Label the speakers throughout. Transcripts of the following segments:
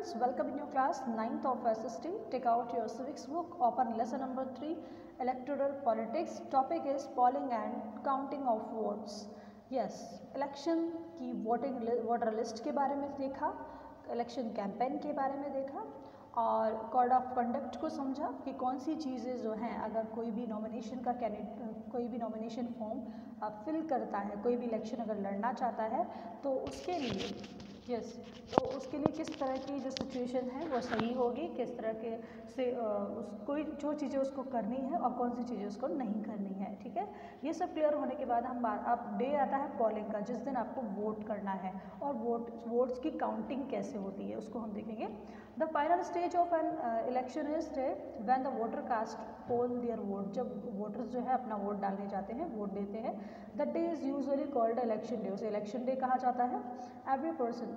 Speaker 1: students, welcome in your class 9th of SST. Take out your civics book, open lesson number 3, electoral politics. Topic is polling and counting of votes. Yes, election की voter list के बारे में देखा, election campaign के बारे में देखा और कोड ऑफ कंडक्ट को समझा कि कौन सी चीज़ें जो हैं, अगर कोई भी नॉमिनेशन फॉर्म फिल करता है, कोई भी इलेक्शन अगर लड़ना चाहता है तो उसके लिए उसके लिए किस तरह की जो सिचुएशन है वो सही होगी, किस तरह के से कोई जो चीज़ें उसको करनी है और कौन सी चीज़ें उसको नहीं करनी है। ठीक है, ये सब क्लियर होने के बाद अब डे आता है पोलिंग का, जिस दिन आपको वोट करना है और वोट्स की काउंटिंग कैसे होती है उसको हम देखेंगे। The final stage of an election is day when the voter cast poll their vote. जब वोटर्स जो है अपना वोट डालने जाते हैं, वोट देते हैं, that day is usually called election day. उसे इलेक्शन डे कहा जाता है। एवरी पर्सन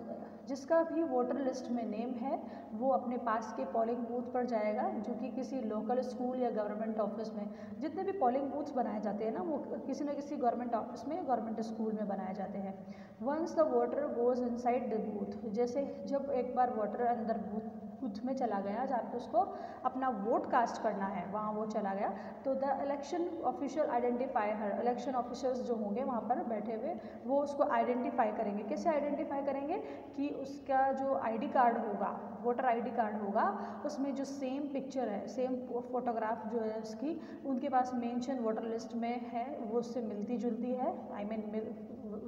Speaker 1: जिसका भी वोटर लिस्ट में नेम है वो अपने पास के पोलिंग बूथ पर जाएगा, जो कि किसी लोकल स्कूल या गवर्नमेंट ऑफिस में, जितने भी पोलिंग बूथ्स बनाए जाते हैं ना, वो किसी न किसी गवर्नमेंट ऑफिस में, गवर्नमेंट स्कूल में बनाए जाते हैं। Once the voter goes inside the booth, जैसे जब एक बार वोटर अंदर बूथ में चला गया, जहाँ पे उसको अपना वोट कास्ट करना है, वहाँ वो चला गया, तो the election official identify her. Election officers जो होंगे वहाँ पर बैठे हुए, वो उसको आइडेंटिफाई करेंगे। कैसे आइडेंटिफाई करेंगे कि उसका जो आईडी कार्ड होगा, वोटर आईडी कार्ड होगा, उसमें जो सेम पिक्चर है, सेम फोटोग्राफ जो है उसकी उनके पास मेंशन वोटर लिस्ट में है, वो उससे मिलती जुलती है,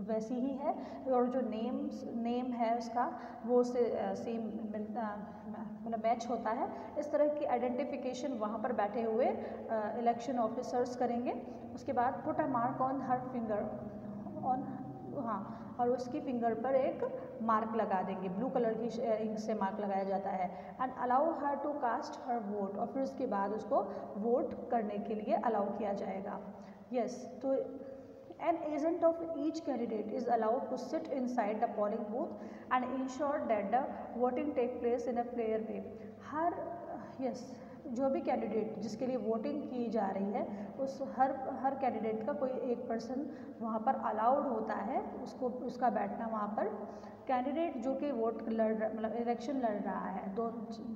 Speaker 1: वैसी ही है, और जो नेम है उसका वो उससे सेम मतलब मैच होता है। इस तरह की आइडेंटिफिकेशन वहाँ पर बैठे हुए इलेक्शन ऑफिसर्स करेंगे। उसके बाद put a mark on her finger और उसकी फिंगर पर एक मार्क लगा देंगे, ब्लू कलर की इंक से मार्क लगाया जाता है। And allow her to cast her vote, और फिर उसके बाद उसको वोट करने के लिए अलाउ किया जाएगा। तो an agent of each candidate is allowed to sit inside the polling booth and ensure that the voting take place in a fair way. जो भी कैंडिडेट जिसके लिए वोटिंग की जा रही है, उस हर कैंडिडेट का कोई एक पर्सन वहाँ पर अलाउड होता है, उसका बैठना वहाँ पर। कैंडिडेट जो कि मतलब इलेक्शन लड़ रहा है,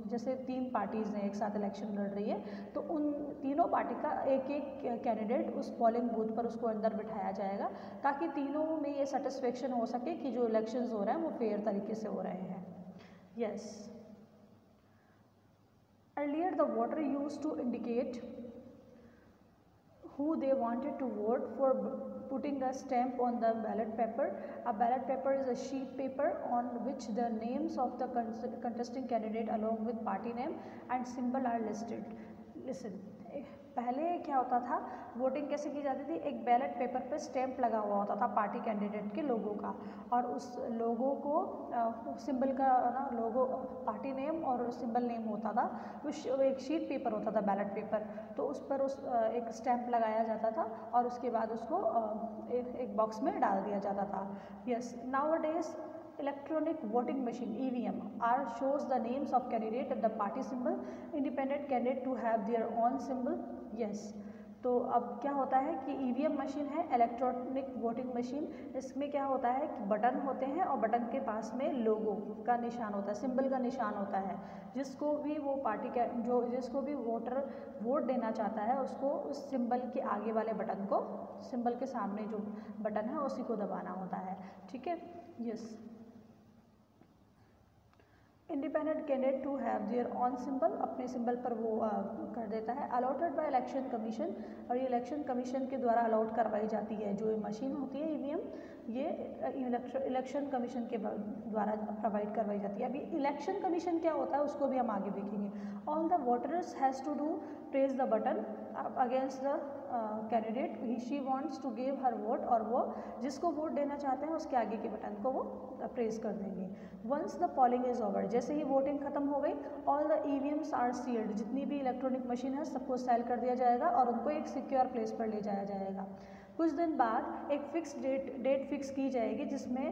Speaker 1: जैसे 3 पार्टीज़ हैं एक साथ इलेक्शन लड़ रही है, तो उन तीनों पार्टी का एक कैंडिडेट उस पोलिंग बूथ पर उसको अंदर बिठाया जाएगा, ताकि तीनों में ये सेटिस्फेक्शन हो सके कि जो इलेक्शंस हो रहे हैं वो फेयर तरीके से हो रहे हैं। Earlier, the voter used to indicate who they wanted to vote for putting a stamp on the ballot paper. A ballot paper is a sheet paper on which the names of the contesting candidate along with party name and symbol are listed. पहले क्या होता था, voting कैसे की जाती थी, एक ballot paper पे स्टैंप लगा हुआ होता था पार्टी कैंडिडेट के लोगों का, और उस लोगों को सिंबल का ना, लोगो पार्टी नेम और सिंबल नेम होता था, एक शीट पेपर होता था बैलेट पेपर, तो उस पर एक स्टैंप लगाया जाता था और उसके बाद उसको एक बॉक्स में डाल दिया जाता था। Nowadays electronic voting machine EVM shows the names of candidate and the party symbol, independent candidate to have their own symbol. तो अब क्या होता है कि EVM मशीन है, इलेक्ट्रॉनिक वोटिंग मशीन। इसमें क्या होता है कि बटन होते हैं और बटन के पास में लोगो का निशान होता है, सिंबल का निशान होता है। जिसको भी वो जिसको भी वोटर वोट देना चाहता है, उसको उस सिंबल के आगे वाले बटन को, सिंबल के सामने जो बटन है उसी को दबाना होता है। ठीक है, independent candidate to have their own symbol, अपने सिंबल पर वो कर देता है। अलॉटेड बाय इलेक्शन कमीशन, और ये इलेक्शन कमीशन के द्वारा अलॉट करवाई जाती है। जो मशीन होती है EVM, ये इलेक्शन कमीशन के द्वारा प्रोवाइड करवाई जाती है। अभी इलेक्शन कमीशन क्या होता है उसको भी हम आगे देखेंगे। All the voters has to do press the button against the candidate she wants to give her vote, और वो जिसको वोट देना चाहते हैं उसके आगे के बटन को वो प्रेस कर देंगे। Once the polling is over, जैसे ही वोटिंग खत्म हो गई, all the EVMs are sealed, जितनी भी इलेक्ट्रॉनिक मशीन है सबको सेल कर दिया जाएगा और उनको एक सिक्योर प्लेस पर ले जाया जाएगा। कुछ दिन बाद एक फिक्स डेट फिक्स की जाएगी जिसमें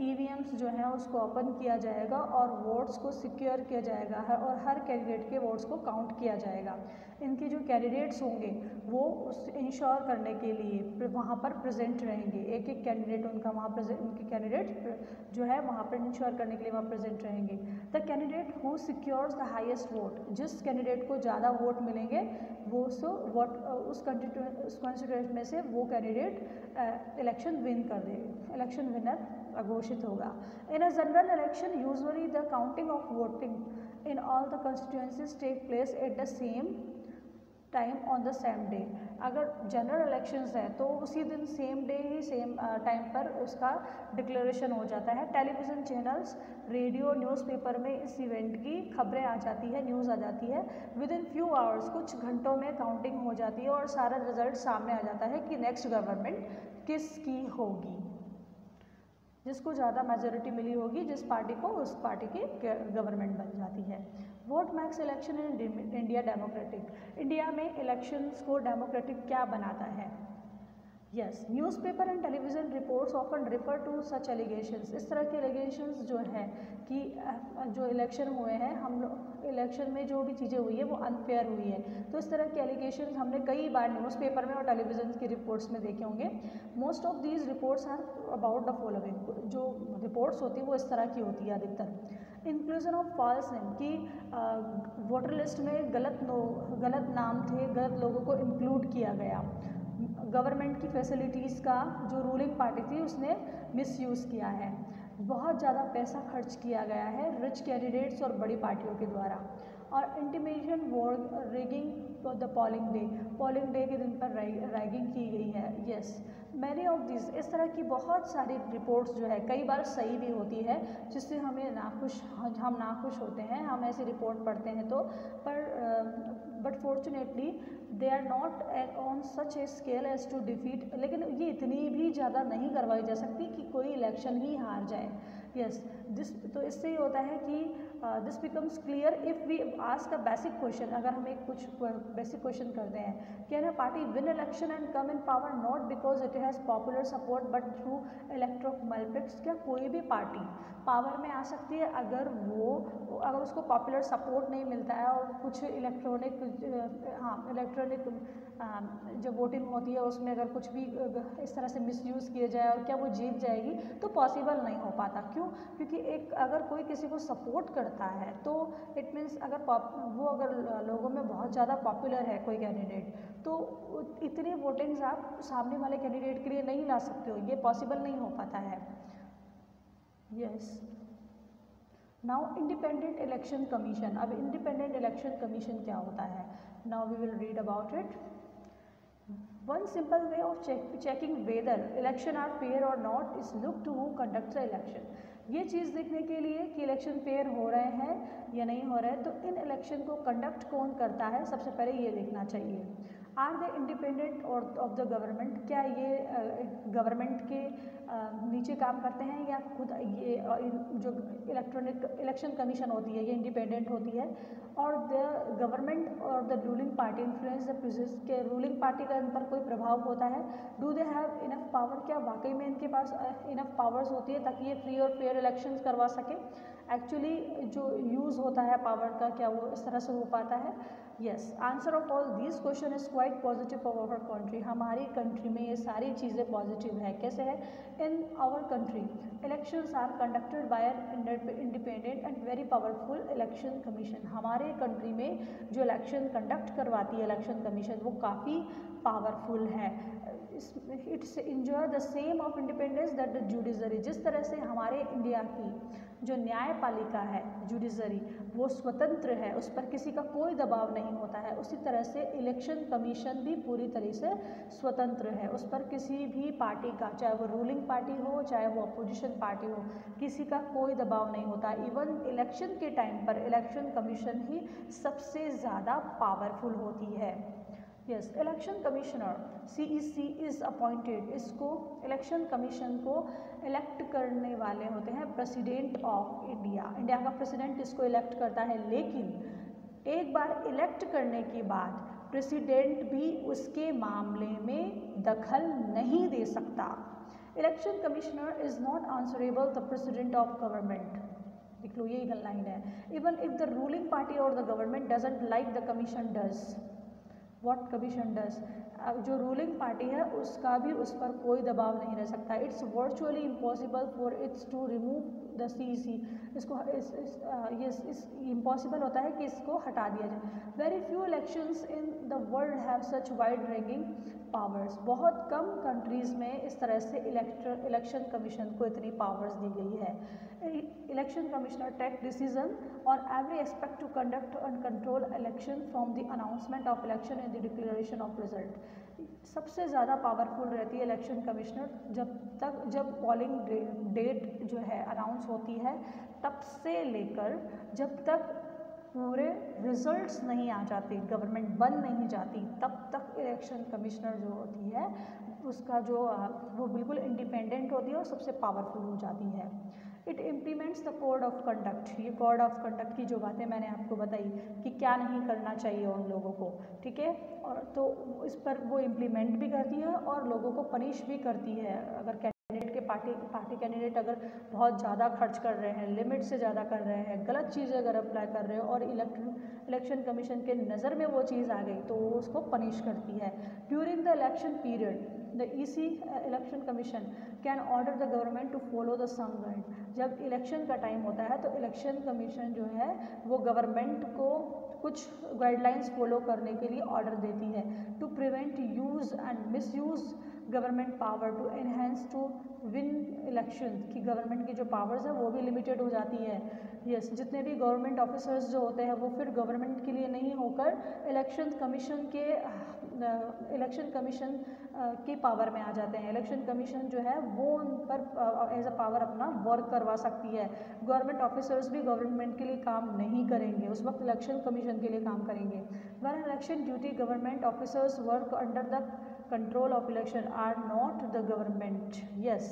Speaker 1: EVMs जो हैं उसको ओपन किया जाएगा और वोट्स को सिक्योर किया जाएगा और हर कैंडिडेट के वोट्स को काउंट किया जाएगा। इनके जो कैंडिडेट्स होंगे वो उस इंश्योर करने के लिए वहाँ पर प्रेजेंट रहेंगे। एक एक कैंडिडेट उनका वहाँ उनके कैंडिडेट जो है वहाँ पर इंश्योर करने के लिए वहाँ प्रेजेंट रहेंगे। The candidate who secures the highest vote, जिस कैंडिडेट को ज़्यादा वोट मिलेंगे वो उस कॉन्स्टिट्यूएंसी में से वो कैंडिडेट इलेक्शन विन कर देगा, इलेक्शन विनर घोषित होगा। In a general election usually the counting of voting in all the constituencies take place at the same time on the same day. अगर जनरल इलेक्शंस है तो उसी दिन सेम डे ही सेम टाइम पर उसका डिक्लेरेशन हो जाता है। टेलीविज़न चैनल्स, रेडियो, न्यूज़पेपर में इस इवेंट की खबरें आ जाती है, न्यूज़ आ जाती है। विद इन फ्यू आवर्स, कुछ घंटों में काउंटिंग हो जाती है और सारा रिजल्ट सामने आ जाता है कि नेक्स्ट गवर्नमेंट किसकी होगी। जिसको ज़्यादा मेजोरिटी मिली होगी जिस पार्टी को, उस पार्टी की गवर्नमेंट बन जाती है। What makes election in India democratic. India में इलेक्शंस को डेमोक्रेटिक क्या बनाता है? Yes, newspaper and television reports often refer to such allegations. इस तरह के एलिगेशंस जो है कि जो इलेक्शन हुए हैं, हम लोग इलेक्शन में जो भी चीज़ें हुई है वो अनफेयर हुई है, तो इस तरह के एलिगेशंस हमने कई बार न्यूज़पेपर में और टेलीविज़न की रिपोर्ट्स में देखे होंगे। Most of these reports are about the following. जो रिपोर्ट्स होती है वो इस तरह की होती है अधिकतर। इंक्लूजन ऑफ फॉल्स नेम, कि वोटर लिस्ट में गलत नाम थे, गलत लोगों को इंक्लूड किया गया। गवर्नमेंट की फैसिलिटीज़ का जो रूलिंग पार्टी थी उसने मिसयूज़ किया है। बहुत ज़्यादा पैसा खर्च किया गया है रिच कैंडिडेट्स और बड़ी पार्टियों के द्वारा। और intimation war rigging the polling day के दिन पर रैगिंग की गई है। यस, मैनी ऑफ दिस, इस तरह की बहुत सारी रिपोर्ट्स जो है कई बार सही भी होती है जिससे हम नाखुश होते हैं, हम ऐसी रिपोर्ट पढ़ते हैं तो, but fortunately they are not on such a scale as to defeat. लेकिन ये इतनी भी ज़्यादा नहीं करवाई जा सकती कि कोई इलेक्शन ही हार जाए। यस, तो इससे ये होता है कि this becomes clear if we ask a basic question. अगर हम एक कुछ बेसिक क्वेश्चन करते हैं, can a party win election and come in power not because it has popular support but through electoral manipulations. क्या कोई भी पार्टी पावर में आ सकती है अगर उसको पॉपुलर सपोर्ट नहीं मिलता है और कुछ इलेक्ट्रॉनिक जो वोटिंग होती है उसमें अगर कुछ भी इस तरह से मिसयूज़ किया जाए और क्या वो जीत जाएगी? तो पॉसिबल नहीं हो पाता। क्यों? क्योंकि अगर कोई किसी को सपोर्ट करता है तो इट मीन्स अगर लोगों में बहुत ज़्यादा पॉपुलर है कोई कैंडिडेट, तो इतनी वोटिंग्स आप सामने वाले कैंडिडेट के लिए नहीं ला सकते हो, ये पॉसिबल नहीं हो पाता है। Yes, now independent election commission. अब इंडिपेंडेंट इलेक्शन कमीशन क्या होता है? Now we will read about it. One simple way of checking whether election are fair or not is look to who conducts the election. ये चीज़ देखने के लिए कि election fair हो रहे हैं या नहीं हो रहे हैं, तो इन इलेक्शन को कंडक्ट कौन करता है सबसे पहले ये देखना चाहिए। आर दे इंडिपेंडेंट और ऑफ द गवर्नमेंट, क्या ये गवर्नमेंट के नीचे काम करते हैं या खुद ये जो इलेक्शन कमीशन होती है ये इंडिपेंडेंट होती है। और द गवर्नमेंट और the ruling party influence the process, के रूलिंग पार्टी का इन पर कोई प्रभाव होता है। Do they have enough power, क्या वाकई में इनके पास इनफ पावर्स होती है ताकि ये फ्री और फेयर इलेक्शंस करवा सके। एक्चुअली जो यूज़ होता है पावर का, क्या वो इस तरह से हो पाता है? Yes, answer of all this question is quite positive for our country. हमारी कंट्री में ये सारी चीज़ें पॉजिटिव है। कैसे है? In our country elections are conducted by an independent and very powerful election commission. हमारे कंट्री में जो इलेक्शन कंडक्ट करवाती है इलेक्शन कमीशन वो काफ़ी पावरफुल है। It's enjoy the same of independence that the judiciary. जिस तरह से हमारे इंडिया की जो न्यायपालिका है जुडिशरी वो स्वतंत्र है, उस पर किसी का कोई दबाव नहीं होता है, उसी तरह से इलेक्शन कमीशन भी पूरी तरह से स्वतंत्र है। उस पर किसी भी पार्टी का, चाहे वो रूलिंग पार्टी हो चाहे वो अपोजिशन पार्टी हो, किसी का कोई दबाव नहीं होता। इवन इलेक्शन के टाइम पर इलेक्शन कमीशन ही सबसे ज़्यादा पावरफुल होती है। Yes, election commissioner CEC is appointed. इसको इलेक्शन कमीशन को इलेक्ट करने वाले होते हैं प्रेसिडेंट ऑफ इंडिया। इंडिया का प्रेसिडेंट इसको इलेक्ट करता है। लेकिन एक बार इलेक्ट करने के बाद प्रेसिडेंट भी उसके मामले में दखल नहीं दे सकता। Election commissioner is not answerable the president of government. देख लो, ये लाइन है। Even if the ruling party और the government doesn't like the commission does what commission does. जो रूलिंग पार्टी है उसका भी उस पर कोई दबाव नहीं रह सकता। It's virtually impossible for it's to remove the CEC। इसको इस इम्पॉसिबल होता है कि इसको हटा दिया जाए। Very few elections in the world have such wide ranging powers. बहुत कम कंट्रीज़ में इस तरह से इलेक्शन कमीशन को इतनी पावर्स दी गई है। Election commissioner take decision on every aspect to conduct and control election from the announcement of election and the declaration of result. सबसे ज़्यादा पावरफुल रहती है इलेक्शन कमिश्नर जब पोलिंग डेट जो है अनाउंस होती है तब से लेकर जब तक पूरे रिजल्ट्स नहीं आ जाते, गवर्नमेंट बन नहीं जाती, तब तक इलेक्शन कमिश्नर जो होती है उसका जो वो बिल्कुल इंडिपेंडेंट होती है और सबसे पावरफुल हो जाती है। It implements the code of conduct. ये कोड ऑफ कंडक्ट की जो बातें मैंने आपको बताई कि क्या नहीं करना चाहिए उन लोगों को, ठीक है, और तो इस पर वो इम्प्लीमेंट भी करती है और लोगों को पनिश भी करती है। अगर कैंडिडेट के पार्टी कैंडिडेट अगर बहुत ज़्यादा खर्च कर रहे हैं, लिमिट से ज़्यादा कर रहे हैं, गलत चीज़ें अगर अप्लाई कर रहे हो और इलेक्शन कमीशन के नज़र में वो चीज़ आ गई तो वो उसको पनिश करती है। During the election period the EC election commission can order the government to follow the some guide. जब इलेक्शन का टाइम होता है तो इलेक्शन कमीशन जो है वो गवर्नमेंट को कुछ गाइडलाइंस फॉलो करने के लिए ऑर्डर देती है। To prevent use and misuse government power to enhance to win election. कि गवर्नमेंट की जो पावर्स है वो भी लिमिटेड हो जाती है। यस, जितने भी गवर्नमेंट ऑफिसर्स जो होते हैं वो फिर गवर्नमेंट के लिए नहीं होकर इलेक्शन कमीशन की पावर में आ जाते हैं। इलेक्शन कमीशन जो है वो उन पर एज अ पावर अपना वर्क करवा सकती है। गवर्नमेंट ऑफिसर्स भी गवर्नमेंट के लिए काम नहीं करेंगे, उस वक्त इलेक्शन कमीशन के लिए काम करेंगे। When election duty government officers work under the control of election are not the government. Yes,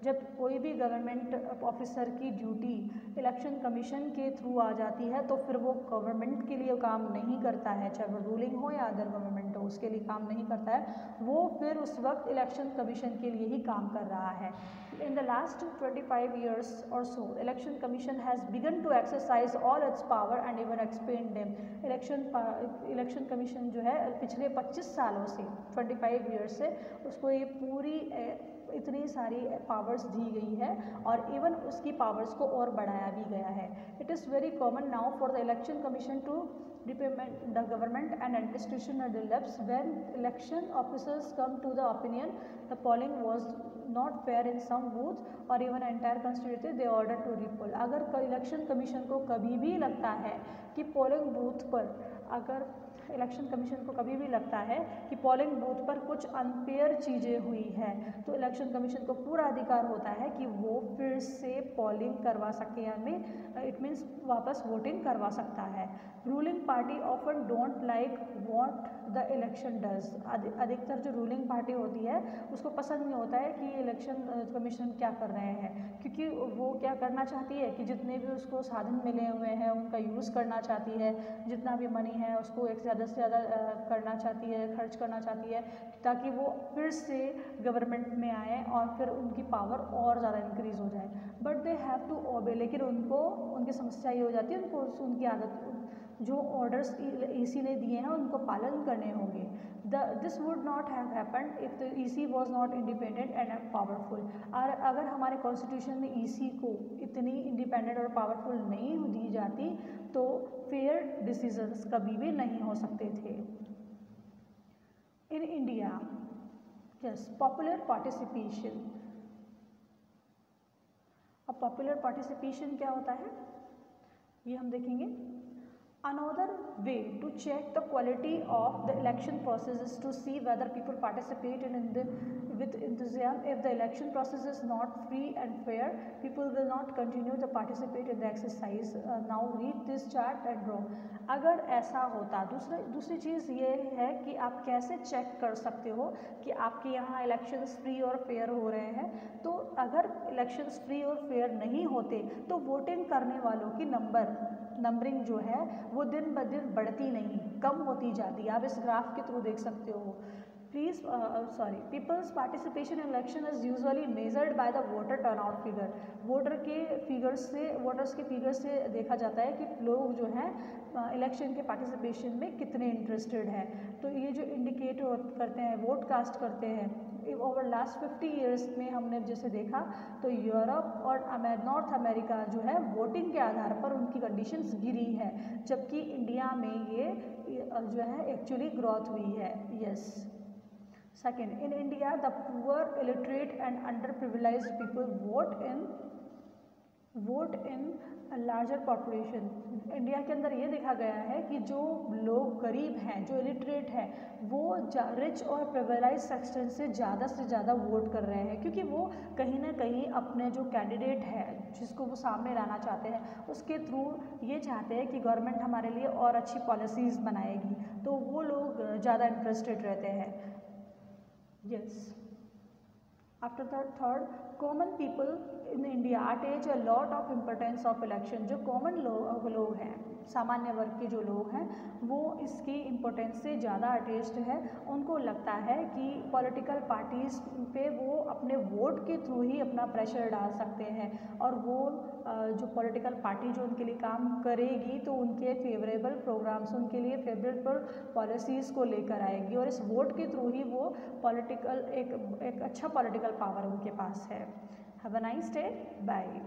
Speaker 1: जब कोई भी गवर्नमेंट ऑफिसर की ड्यूटी इलेक्शन कमीशन के थ्रू आ जाती है तो फिर वो गवर्नमेंट के लिए काम नहीं करता है, चाहे वो रूलिंग हो या अदर गवर्नमेंट हो, उसके लिए काम नहीं करता है, वो फिर उस वक्त इलेक्शन कमीशन के लिए ही काम कर रहा है। In the last 25 years or so, Election Commission has begun to exercise all its power and even expand them. Election commission जो है पिछले 25 सालों से 25 ईयर्स से उसको ये पूरी इतनी सारी पावर्स दी गई है और इवन उसकी पावर्स को और बढ़ाया भी गया है। It is very common now for the election commission to depend the government and administration at the labs when election officers come to the opinion the polling was not fair in some booth or even entire constituency they order to repoll। अगर election commission को कभी भी लगता है कि polling booth पर अगर election commission को कभी भी लगता है कि पोलिंग बूथ पर कुछ अनफेयर चीज़ें हुई हैं तो इलेक्शन कमीशन को पूरा अधिकार होता है कि वो फिर से पोलिंग करवा सके, यानी इट मीन्स वापस वोटिंग करवा सकता है। Ruling party often don't like what the election does. अधिकतर जो रूलिंग पार्टी होती है उसको पसंद नहीं होता है कि इलेक्शन कमीशन क्या कर रहे हैं, क्योंकि वो क्या करना चाहती है कि जितने भी उसको साधन मिले हुए हैं उनका यूज़ करना चाहती है, जितना भी मनी है उसको एक ज़्यादा से ज़्यादा करना चाहती है, खर्च करना चाहती है ताकि वो फिर से गवर्नमेंट में आए और फिर उनकी पावर और ज़्यादा इंक्रीज़ हो जाए। But they have to obey, लेकिन उनको उनकी समस्या ये हो जाती है, उनको उनकी आदत जो ऑर्डर्स EC ने दिए हैं उनको पालन करने होंगे। This would not have happened if the EC was not independent and powerful. और अगर हमारे कॉन्स्टिट्यूशन में EC को इतनी इंडिपेंडेंट और पावरफुल नहीं दी जाती तो फेयर डिसीजंस कभी भी नहीं हो सकते थे। In India, yes, popular participation. अब पॉपुलर पार्टिसिपेशन क्या होता है ये हम देखेंगे। Another way to check the quality of the election process is to see whether people participate in the with enthusiasm. If the election process is not free and fair, people will not continue to participate in the exercise. Now read this chart and draw. अगर ऐसा होता, दूसरी चीज़ ये है कि आप कैसे check कर सकते हो कि आपके यहाँ इलेक्शंस फ्री और फेयर हो रहे हैं. तो अगर इलेक्शंस फ्री और फेयर नहीं होते तो वोटिंग करने वालों की नंबरिंग जो है वो दिन ब दिन बढ़ती नहीं, कम होती जाती है. आप इस ग्राफ के थ्रू देख सकते हो. People's participation in election is usually measured by the voter turnout figure. Voters के फिगर से देखा जाता है कि लोग जो हैं इलेक्शन के पार्टिसिपेशन में कितने इंटरेस्टेड हैं. तो ये जो इंडिकेट करते हैं, वोट कास्ट करते हैं. ओवर लास्ट 50 ईयर्स में हमने जैसे देखा तो यूरोप और नॉर्थ अमेरिका जो है वोटिंग के आधार पर उनकी कंडीशंस गिरी है, जबकि इंडिया में ये जो है एक्चुअली ग्रोथ हुई है. Yes. Second, in India, the poor, illiterate and underprivileged people vote in a larger population. India के अंदर ये देखा गया है कि जो लोग गरीब हैं, जो इलिटरेट हैं, वो रिच और प्रिविलेज सेक्शन से ज़्यादा वोट कर रहे हैं, क्योंकि वो कहीं ना कहीं अपने जो कैंडिडेट है जिसको वो सामने लाना चाहते हैं उसके थ्रू ये चाहते हैं कि गवर्नमेंट हमारे लिए और अच्छी पॉलिसीज़ बनाएगी, तो वो लोग ज़्यादा इंटरेस्टेड रहते हैं. Yes. After that, third, common people in India attach a lot of importance of election. जो कॉमन लोग हैं, सामान्य वर्ग के जो लोग हैं, वो इसकी इम्पोर्टेंस से ज़्यादा अटैच्ड है. उनको लगता है कि पॉलिटिकल पार्टीज़ पे वो अपने वोट के थ्रू ही अपना प्रेशर डाल सकते हैं, और वो जो पॉलिटिकल पार्टी जो उनके लिए काम करेगी तो उनके फेवरेबल प्रोग्राम्स, उनके लिए फेवरेबल पॉलिसीज़ को लेकर आएगी, और इस वोट के थ्रू ही वो एक अच्छा पॉलिटिकल पावर उनके पास है. Have a nice day. Bye.